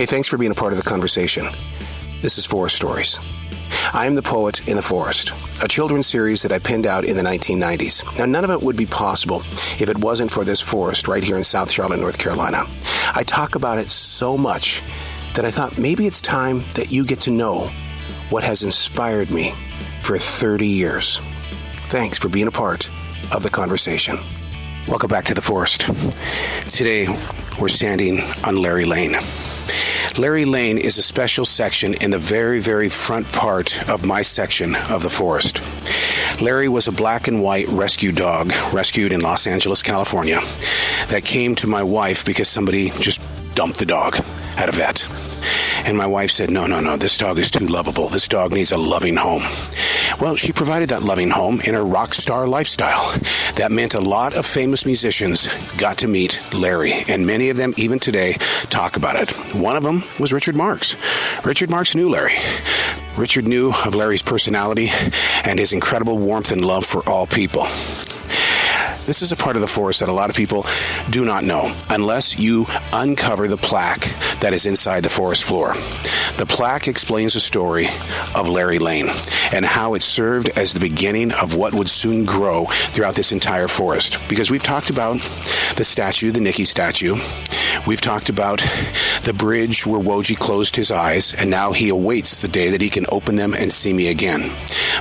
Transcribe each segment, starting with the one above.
Hey, thanks for being a part of the conversation. This is Forest Stories. I am the Poet in the Forest, a children's series that I penned out in the 1990s. Now, none of it would be possible if it wasn't for this forest right here in South Charlotte, North Carolina. I talk about it so much that I thought maybe it's time that you get to know what has inspired me for 30 years. Thanks for being a part of the conversation. Welcome back to the forest. Today, we're standing on Larry Lane. Larry Lane is a special section in the very, very front part of my section of the forest. Larry was a black and white rescue dog, rescued in Los Angeles, California, that came to my wife because somebody just dumped the dog at a vet. And my wife said, no, this dog is too lovable. This dog needs a loving home. Well, she provided that loving home in her rock star lifestyle. That meant a lot of famous musicians got to meet Larry, and many of them, even today, talk about it. One of them was Richard Marx. Richard Marx knew Larry. Richard knew of Larry's personality and his incredible warmth and love for all people. This is a part of the forest that a lot of people do not know unless you uncover the plaque that is inside the forest floor. The plaque explains the story of Larry Lane and how it served as the beginning of what would soon grow throughout this entire forest. Because we've talked about the statue, the Nicky statue. We've talked about the bridge where Woji closed his eyes, and now he awaits the day that he can open them and see me again.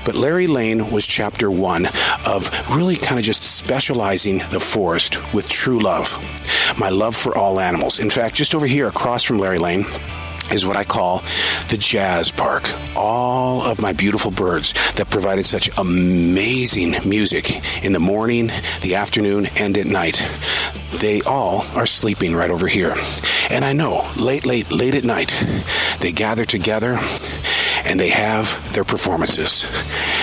But Larry Lane was chapter one of really kind of just specializing the forest with true love. My love for all animals. In fact, just over here across from Larry Lane is what I call the Jazz Park. All of my beautiful birds that provided such amazing music in the morning, the afternoon, and at night. They all are sleeping right over here. And I know, late at night, they gather together and they have their performances.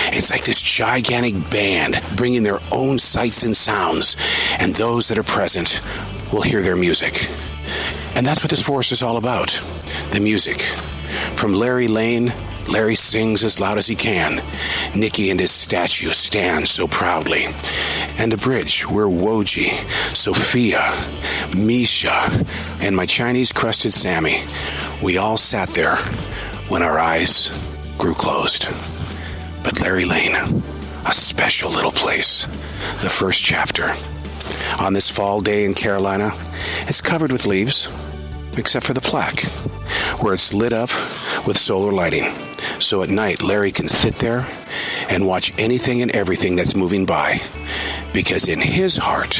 It's like this gigantic band bringing their own sights and sounds, and those that are present will hear their music. And that's what this forest is all about, the music. From Larry Lane, Larry sings as loud as he can. Nicky and his statue stand so proudly. And the bridge where Woji, Sophia, Misha, and my Chinese crested Sammy, we all sat there when our eyes grew closed. But Larry Lane, a special little place, the first chapter. On this fall day in Carolina, it's covered with leaves, except for the plaque, where it's lit up with solar lighting. So at night, Larry can sit there and watch anything and everything that's moving by. Because in his heart,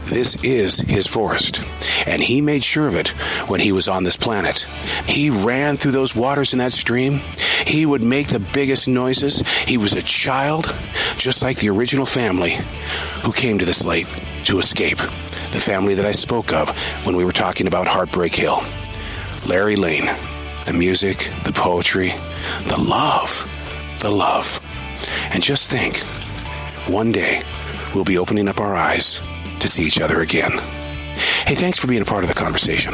this is his forest. And he made sure of it when he was on this planet. He ran through those waters in that stream. He would make the biggest noises. He was a child, just like the original family who came to this lake to escape. The family that I spoke of when we were talking about Heartbreak Hill. Larry Lane. The music, the poetry, the love. And just think, one day we'll be opening up our eyes to see each other again. Hey, thanks for being a part of the conversation.